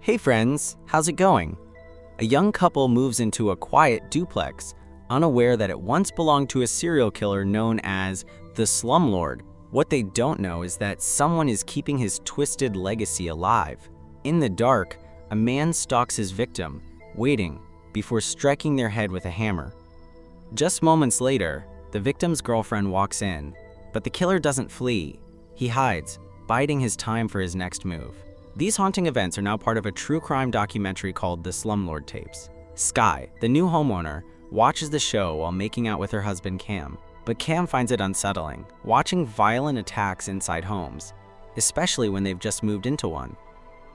Hey friends, how's it going? A young couple moves into a quiet duplex, unaware that it once belonged to a serial killer known as the Slumlord. What they don't know is that someone is keeping his twisted legacy alive. In the dark, a man stalks his victim, waiting before striking their head with a hammer. Just moments later, the victim's girlfriend walks in, but the killer doesn't flee. He hides, biding his time for his next move. These haunting events are now part of a true crime documentary called The Slumlord Tapes. Sky, the new homeowner, watches the show while making out with her husband Cam. But Cam finds it unsettling, watching violent attacks inside homes, especially when they've just moved into one.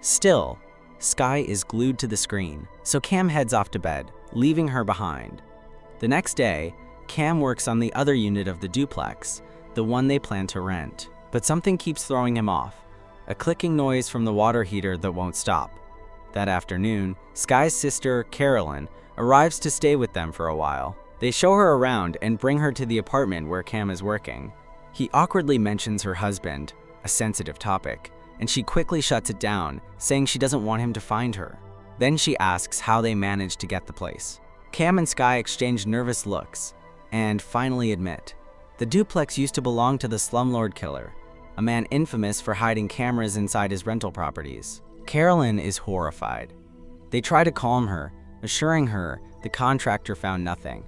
Still, Sky is glued to the screen, so Cam heads off to bed, leaving her behind. The next day, Cam works on the other unit of the duplex, the one they plan to rent. But something keeps throwing him off, a clicking noise from the water heater that won't stop. That afternoon, Sky's sister, Carolyn, arrives to stay with them for a while. They show her around and bring her to the apartment where Cam is working. He awkwardly mentions her husband, a sensitive topic, and she quickly shuts it down, saying she doesn't want him to find her. Then she asks how they managed to get the place. Cam and Sky exchange nervous looks, and finally admit, the duplex used to belong to the Slumlord Killer, a man infamous for hiding cameras inside his rental properties. Carolyn is horrified. They try to calm her, assuring her the contractor found nothing.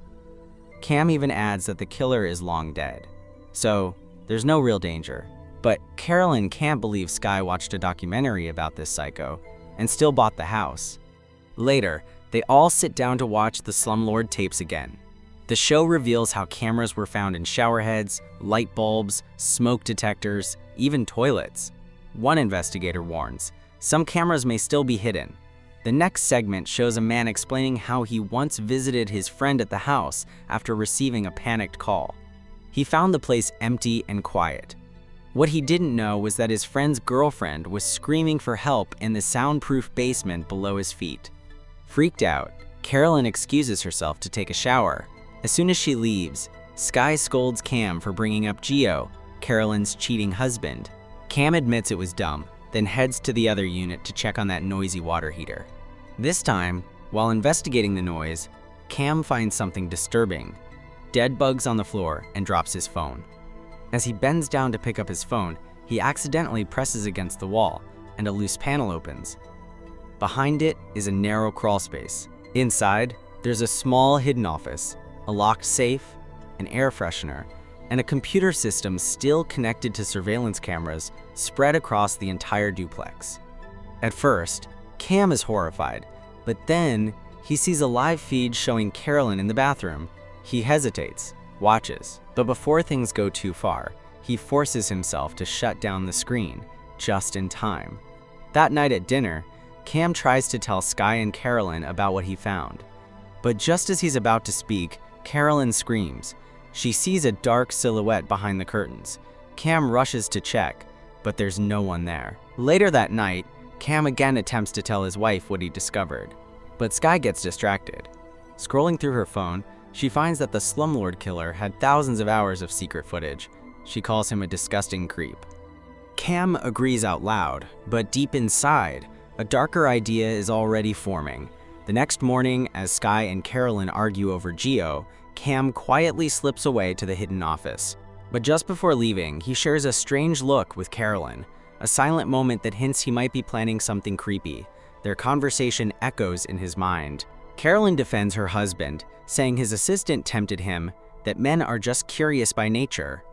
Cam even adds that the killer is long dead, so there's no real danger. But Carolyn can't believe Sky watched a documentary about this psycho and still bought the house. Later, they all sit down to watch the Slumlord Tapes again. The show reveals how cameras were found in shower heads, light bulbs, smoke detectors, even toilets. One investigator warns, some cameras may still be hidden. The next segment shows a man explaining how he once visited his friend at the house after receiving a panicked call. He found the place empty and quiet. What he didn't know was that his friend's girlfriend was screaming for help in the soundproof basement below his feet. Freaked out, Carolyn excuses herself to take a shower. As soon as she leaves, Sky scolds Cam for bringing up Gio, Carolyn's cheating husband. Cam admits it was dumb, then heads to the other unit to check on that noisy water heater. This time, while investigating the noise, Cam finds something disturbing: dead bugs on the floor, and drops his phone. As he bends down to pick up his phone, he accidentally presses against the wall, and a loose panel opens. Behind it is a narrow crawl space. Inside, there's a small hidden office, a locked safe, an air freshener, and a computer system still connected to surveillance cameras spread across the entire duplex. At first, Cam is horrified, but then he sees a live feed showing Carolyn in the bathroom. He hesitates, watches, but before things go too far, he forces himself to shut down the screen, just in time. That night at dinner, Cam tries to tell Sky and Carolyn about what he found. But just as he's about to speak, Carolyn screams. She sees a dark silhouette behind the curtains. Cam rushes to check, but there's no one there. Later that night, Cam again attempts to tell his wife what he discovered, but Sky gets distracted. Scrolling through her phone, she finds that the Slumlord Killer had thousands of hours of secret footage. She calls him a disgusting creep. Cam agrees out loud, but deep inside, a darker idea is already forming. The next morning, as Sky and Carolyn argue over Gio, Cam quietly slips away to the hidden office. But just before leaving, he shares a strange look with Carolyn, a silent moment that hints he might be planning something creepy. Their conversation echoes in his mind. Carolyn defends her husband, saying his assistant tempted him, that men are just curious by nature.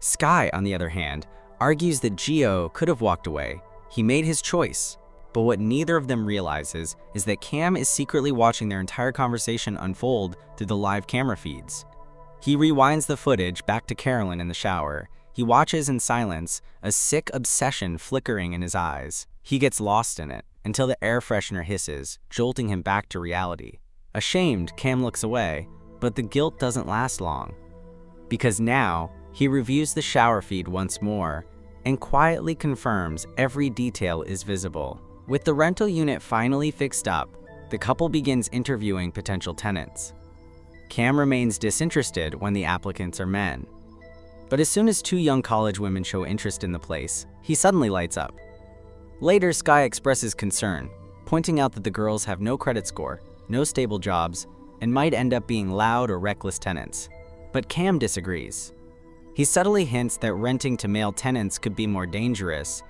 Sky, on the other hand, argues that Gio could have walked away. He made his choice. But what neither of them realizes is that Cam is secretly watching their entire conversation unfold through the live camera feeds. He rewinds the footage back to Carolyn in the shower. He watches in silence, a sick obsession flickering in his eyes. He gets lost in it until the air freshener hisses, jolting him back to reality. Ashamed, Cam looks away, but the guilt doesn't last long. Because now, he reviews the shower feed once more and quietly confirms every detail is visible. With the rental unit finally fixed up, the couple begins interviewing potential tenants. Cam remains disinterested when the applicants are men. But as soon as two young college women show interest in the place, he suddenly lights up. Later, Sky expresses concern. pointing out that the girls have no credit score, no stable jobs, and might end up being loud or reckless tenants. But Cam disagrees. He subtly hints that renting to male tenants could be more dangerous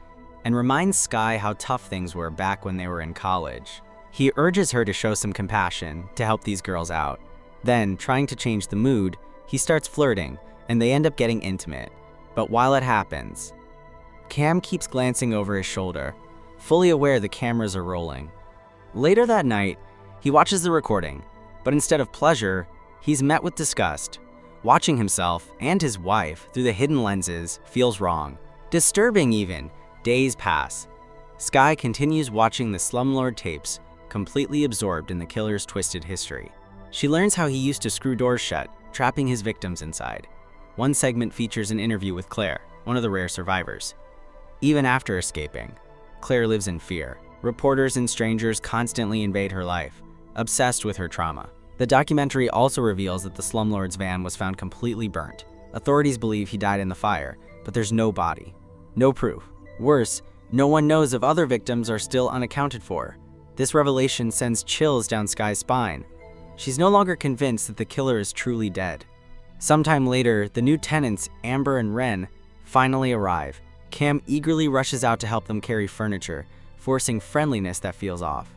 and reminds Sky how tough things were back when they were in college. He urges her to show some compassion to help these girls out. Then, trying to change the mood, he starts flirting, and they end up getting intimate. But while it happens, Cam keeps glancing over his shoulder, fully aware the cameras are rolling. Later that night, he watches the recording, but instead of pleasure, he's met with disgust. Watching himself and his wife through the hidden lenses feels wrong. Disturbing even. Days pass. Sky continues watching the slumlord tapes, completely absorbed in the killer's twisted history. She learns how he used to screw doors shut, trapping his victims inside. One segment features an interview with Claire, one of the rare survivors. Even after escaping, Claire lives in fear. Reporters and strangers constantly invade her life, obsessed with her trauma. The documentary also reveals that the slumlord's van was found completely burnt. Authorities believe he died in the fire, but there's no body. No proof. Worse, no one knows if other victims are still unaccounted for. This revelation sends chills down Sky's spine. She's no longer convinced that the killer is truly dead. Sometime later, the new tenants, Amber and Ren, finally arrive. Cam eagerly rushes out to help them carry furniture, forcing friendliness that feels off.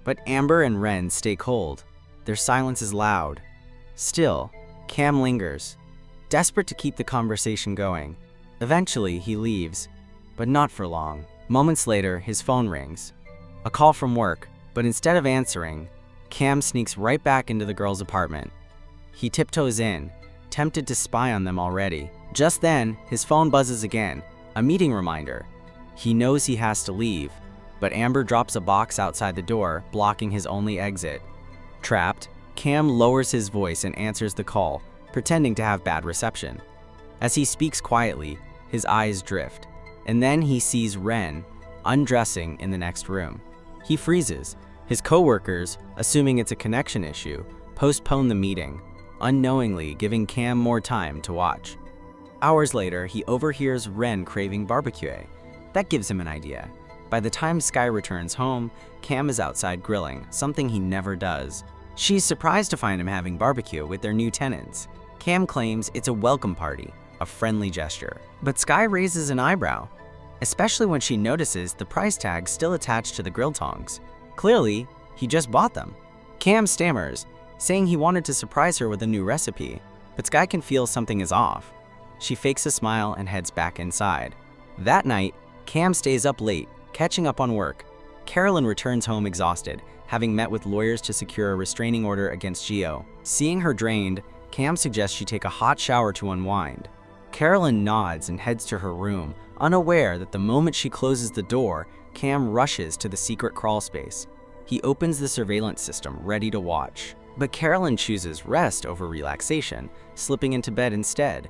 But Amber and Ren stay cold. Their silence is loud. Still, Cam lingers, desperate to keep the conversation going. Eventually, he leaves, but not for long. Moments later, his phone rings. A call from work, but instead of answering, Cam sneaks right back into the girl's apartment. He tiptoes in, tempted to spy on them already. Just then, his phone buzzes again, a meeting reminder. He knows he has to leave, but Amber drops a box outside the door, blocking his only exit. Trapped, Cam lowers his voice and answers the call, pretending to have bad reception. As he speaks quietly, his eyes drift, and then he sees Ren undressing in the next room. He freezes. His co-workers, assuming it's a connection issue, postpone the meeting, unknowingly giving Cam more time to watch. Hours later, he overhears Ren craving barbecue. That gives him an idea. By the time Sky returns home, Cam is outside grilling, something he never does. She's surprised to find him having barbecue with their new tenants. Cam claims it's a welcome party, a friendly gesture. But Sky raises an eyebrow, especially when she notices the price tag still attached to the grill tongs. Clearly, he just bought them. Cam stammers, saying he wanted to surprise her with a new recipe, but Sky can feel something is off. She fakes a smile and heads back inside. That night, Cam stays up late, catching up on work. Carolyn returns home exhausted, having met with lawyers to secure a restraining order against Gio. Seeing her drained, Cam suggests she take a hot shower to unwind. Carolyn nods and heads to her room, unaware that the moment she closes the door, Cam rushes to the secret crawl space. He opens the surveillance system, ready to watch. But Carolyn chooses rest over relaxation, slipping into bed instead.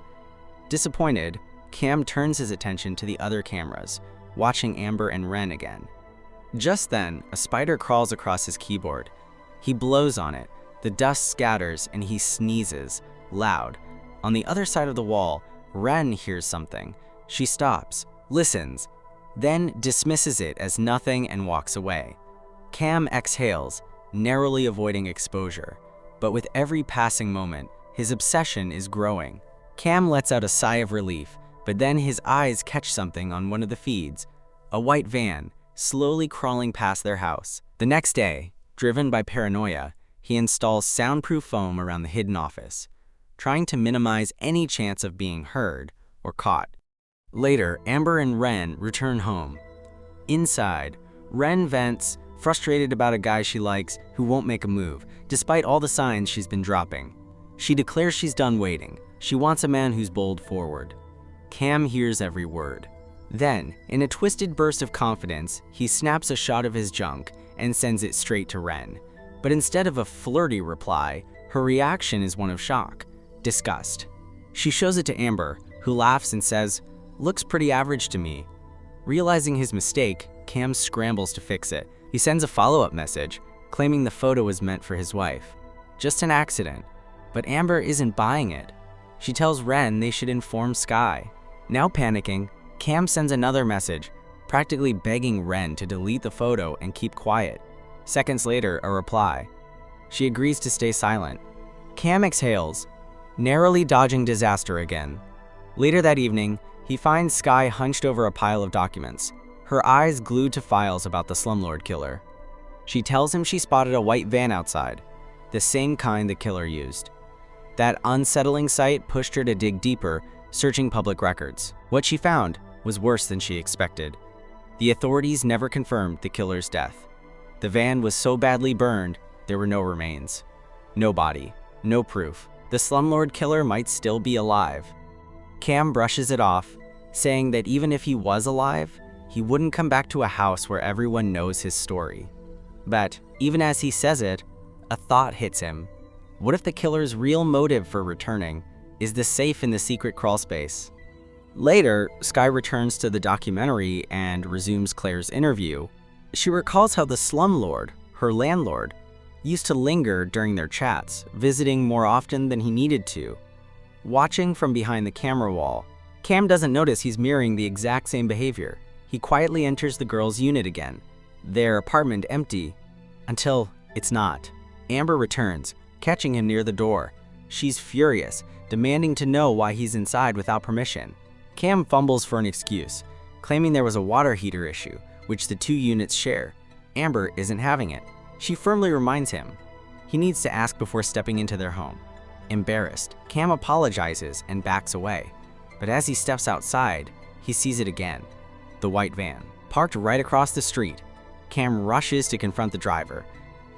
Disappointed, Cam turns his attention to the other cameras, watching Amber and Ren again. Just then, a spider crawls across his keyboard. He blows on it, the dust scatters, and he sneezes, loud. On the other side of the wall, Ren hears something. She stops, listens, then dismisses it as nothing and walks away. Cam exhales, narrowly avoiding exposure. But with every passing moment, his obsession is growing. Cam lets out a sigh of relief, but then his eyes catch something on one of the feeds, a white van, slowly crawling past their house. The next day, driven by paranoia, he installs soundproof foam around the hidden office, trying to minimize any chance of being heard or caught. Later, Amber and Ren return home. Inside, Ren vents, frustrated about a guy she likes who won't make a move, despite all the signs she's been dropping. She declares she's done waiting. She wants a man who's bold forward. Cam hears every word. Then, in a twisted burst of confidence, he snaps a shot of his junk and sends it straight to Ren. But instead of a flirty reply, her reaction is one of shock, disgust. She shows it to Amber, who laughs and says, "Looks pretty average to me." Realizing his mistake, Cam scrambles to fix it. He sends a follow-up message, claiming the photo was meant for his wife. Just an accident. But Amber isn't buying it. She tells Ren they should inform Sky. Now panicking, Cam sends another message, practically begging Ren to delete the photo and keep quiet. Seconds later, a reply. She agrees to stay silent. Cam exhales, narrowly dodging disaster again. Later that evening, he finds Sky hunched over a pile of documents, her eyes glued to files about the slumlord killer. She tells him she spotted a white van outside, the same kind the killer used. That unsettling sight pushed her to dig deeper, searching public records. What she found was worse than she expected. The authorities never confirmed the killer's death. The van was so badly burned, there were no remains. No body, no proof. The slumlord killer might still be alive. Cam brushes it off, saying that even if he was alive, he wouldn't come back to a house where everyone knows his story. But even as he says it, a thought hits him. What if the killer's real motive for returning is the safe in the secret crawlspace? Later, Sky returns to the documentary and resumes Claire's interview. She recalls how the slumlord, her landlord, used to linger during their chats, visiting more often than he needed to. Watching from behind the camera wall, Cam doesn't notice he's mirroring the exact same behavior. He quietly enters the girls' unit again, their apartment empty, until it's not. Amber returns, catching him near the door. She's furious, demanding to know why he's inside without permission. Cam fumbles for an excuse, claiming there was a water heater issue, which the two units share. Amber isn't having it. She firmly reminds him he needs to ask before stepping into their home. Embarrassed, Cam apologizes and backs away. But as he steps outside, he sees it again. The white van, parked right across the street. Cam rushes to confront the driver,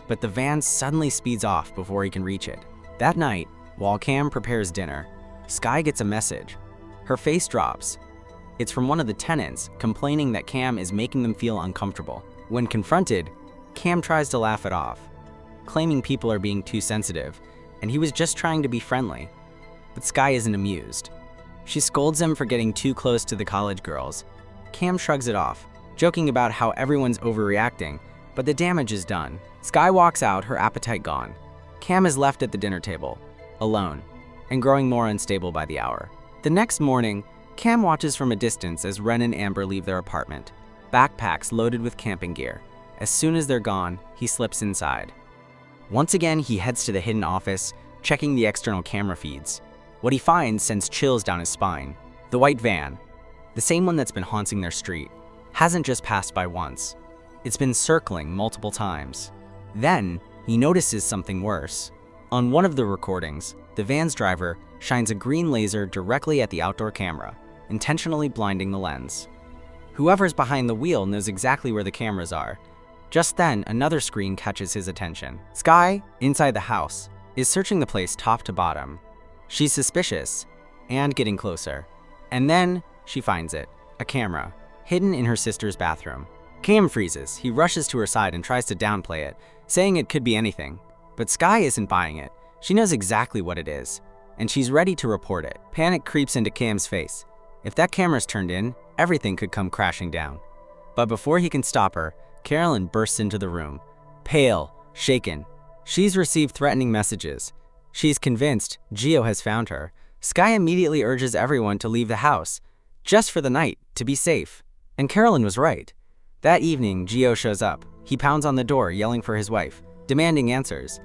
but the van suddenly speeds off before he can reach it. That night, while Cam prepares dinner, Sky gets a message. Her face drops. It's from one of the tenants, complaining that Cam is making them feel uncomfortable. When confronted, Cam tries to laugh it off, claiming people are being too sensitive, and he was just trying to be friendly. But Sky isn't amused. She scolds him for getting too close to the college girls. Cam shrugs it off, joking about how everyone's overreacting, but the damage is done. Sky walks out, her appetite gone. Cam is left at the dinner table, alone, and growing more unstable by the hour. The next morning, Cam watches from a distance as Ren and Amber leave their apartment, backpacks loaded with camping gear. As soon as they're gone, he slips inside. Once again, he heads to the hidden office, checking the external camera feeds. What he finds sends chills down his spine. The white van, the same one that's been haunting their street, hasn't just passed by once. It's been circling multiple times. Then, he notices something worse. On one of the recordings, the van's driver shines a green laser directly at the outdoor camera, intentionally blinding the lens. Whoever's behind the wheel knows exactly where the cameras are. Just then, another screen catches his attention. Sky, inside the house, is searching the place top to bottom. She's suspicious, and getting closer. And then, she finds it, a camera, hidden in her sister's bathroom. Cam freezes. He rushes to her side and tries to downplay it, saying it could be anything. But Sky isn't buying it. She knows exactly what it is, and she's ready to report it. Panic creeps into Cam's face. If that camera's turned in, everything could come crashing down. But before he can stop her, Carolyn bursts into the room, pale, shaken. She's received threatening messages. She's convinced Gio has found her. Sky immediately urges everyone to leave the house, just for the night, to be safe. And Carolyn was right. That evening, Gio shows up. He pounds on the door, yelling for his wife, demanding answers.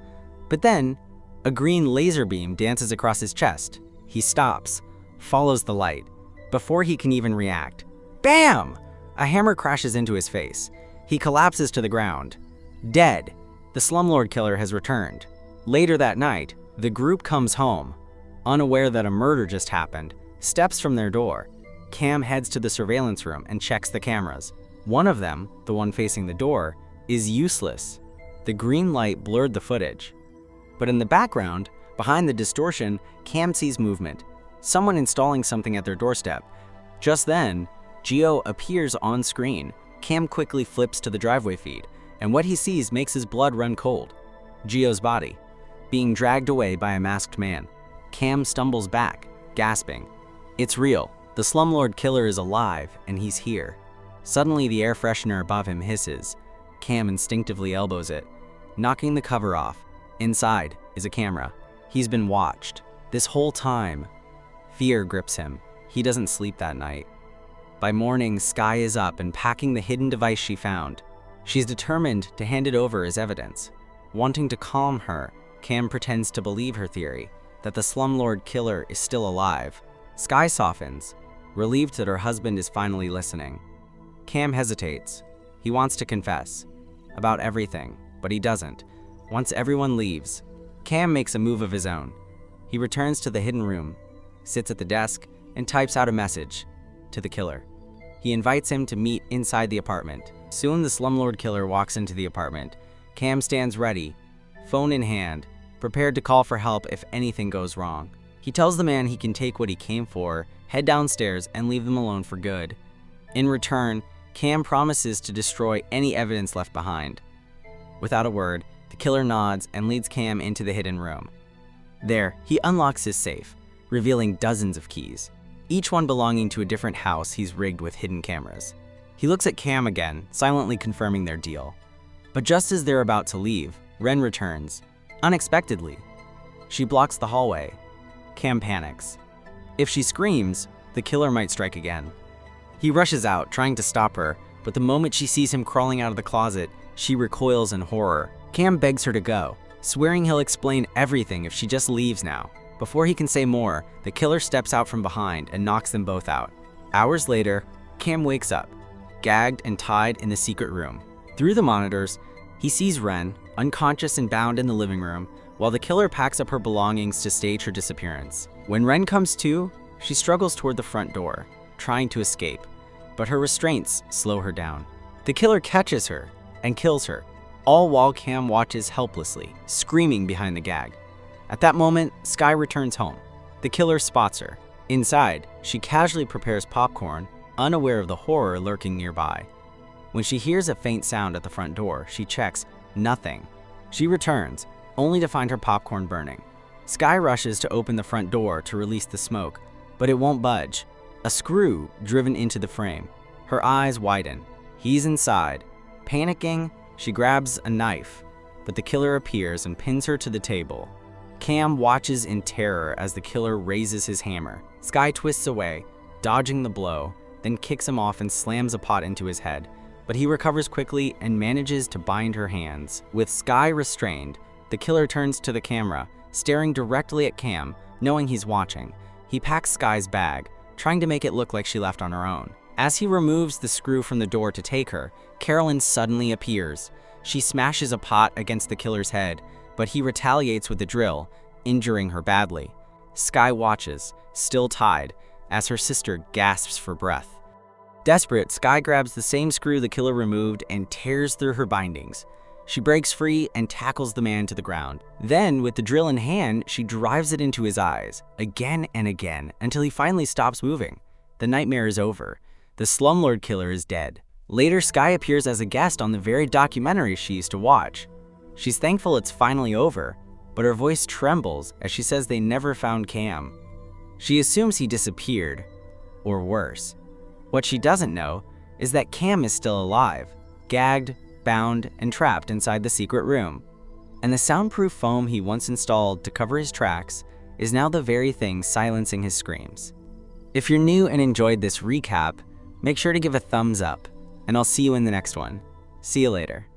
But then, a green laser beam dances across his chest. He stops, follows the light. Before he can even react, bam! A hammer crashes into his face. He collapses to the ground. Dead. The slumlord killer has returned. Later that night, the group comes home, unaware that a murder just happened, steps from their door. Cam heads to the surveillance room and checks the cameras. One of them, the one facing the door, is useless. The green light blurred the footage. But in the background, behind the distortion, Cam sees movement. Someone installing something at their doorstep. Just then, Gio appears on screen. Cam quickly flips to the driveway feed, and what he sees makes his blood run cold. Gio's body, being dragged away by a masked man. Cam stumbles back, gasping. It's real. The slumlord killer is alive, and he's here. Suddenly, the air freshener above him hisses. Cam instinctively elbows it, knocking the cover off. Inside is a camera. He's been watched. This whole time. Fear grips him. He doesn't sleep that night. By morning, Sky is up and packing the hidden device she found. She's determined to hand it over as evidence. Wanting to calm her, Cam pretends to believe her theory that the slumlord killer is still alive. Sky softens, relieved that her husband is finally listening. Cam hesitates. He wants to confess about everything, but he doesn't. Once everyone leaves, Cam makes a move of his own. He returns to the hidden room, sits at the desk, and types out a message to the killer. He invites him to meet inside the apartment. Soon the slumlord killer walks into the apartment. Cam stands ready, phone in hand, prepared to call for help if anything goes wrong. He tells the man he can take what he came for, head downstairs, and leave them alone for good. In return, Cam promises to destroy any evidence left behind. Without a word, the killer nods and leads Cam into the hidden room. There, he unlocks his safe, revealing dozens of keys, each one belonging to a different house he's rigged with hidden cameras. He looks at Cam again, silently confirming their deal. But just as they're about to leave, Ren returns, unexpectedly. She blocks the hallway. Cam panics. If she screams, the killer might strike again. He rushes out, trying to stop her, but the moment she sees him crawling out of the closet, she recoils in horror. Cam begs her to go, swearing he'll explain everything if she just leaves now. Before he can say more, the killer steps out from behind and knocks them both out. Hours later, Cam wakes up, gagged and tied in the secret room. Through the monitors, he sees Ren, unconscious and bound in the living room, while the killer packs up her belongings to stage her disappearance. When Ren comes to, she struggles toward the front door, trying to escape, but her restraints slow her down. The killer catches her and kills her, all while Cam watches helplessly, screaming behind the gag. At that moment, Sky returns home. The killer spots her. Inside, she casually prepares popcorn, unaware of the horror lurking nearby. When she hears a faint sound at the front door, she checks. Nothing. She returns, only to find her popcorn burning. Sky rushes to open the front door to release the smoke, but it won't budge. A screw driven into the frame. Her eyes widen. He's inside. Panicking, she grabs a knife, but the killer appears and pins her to the table. Cam watches in terror as the killer raises his hammer. Sky twists away, dodging the blow, then kicks him off and slams a pot into his head. But he recovers quickly and manages to bind her hands. With Sky restrained, the killer turns to the camera, staring directly at Cam, knowing he's watching. He packs Sky's bag, trying to make it look like she left on her own. As he removes the screw from the door to take her, Carolyn suddenly appears. She smashes a pot against the killer's head, but he retaliates with a drill, injuring her badly. Sky watches, still tied, as her sister gasps for breath. Desperate, Sky grabs the same screw the killer removed and tears through her bindings. She breaks free and tackles the man to the ground. Then, with the drill in hand, she drives it into his eyes, again and again, until he finally stops moving. The nightmare is over. The slumlord killer is dead. Later, Sky appears as a guest on the very documentary she used to watch. She's thankful it's finally over, but her voice trembles as she says they never found Cam. She assumes he disappeared, or worse. What she doesn't know is that Cam is still alive, gagged, bound, and trapped inside the secret room. And the soundproof foam he once installed to cover his tracks is now the very thing silencing his screams. If you're new and enjoyed this recap, make sure to give a thumbs up, and I'll see you in the next one. See you later.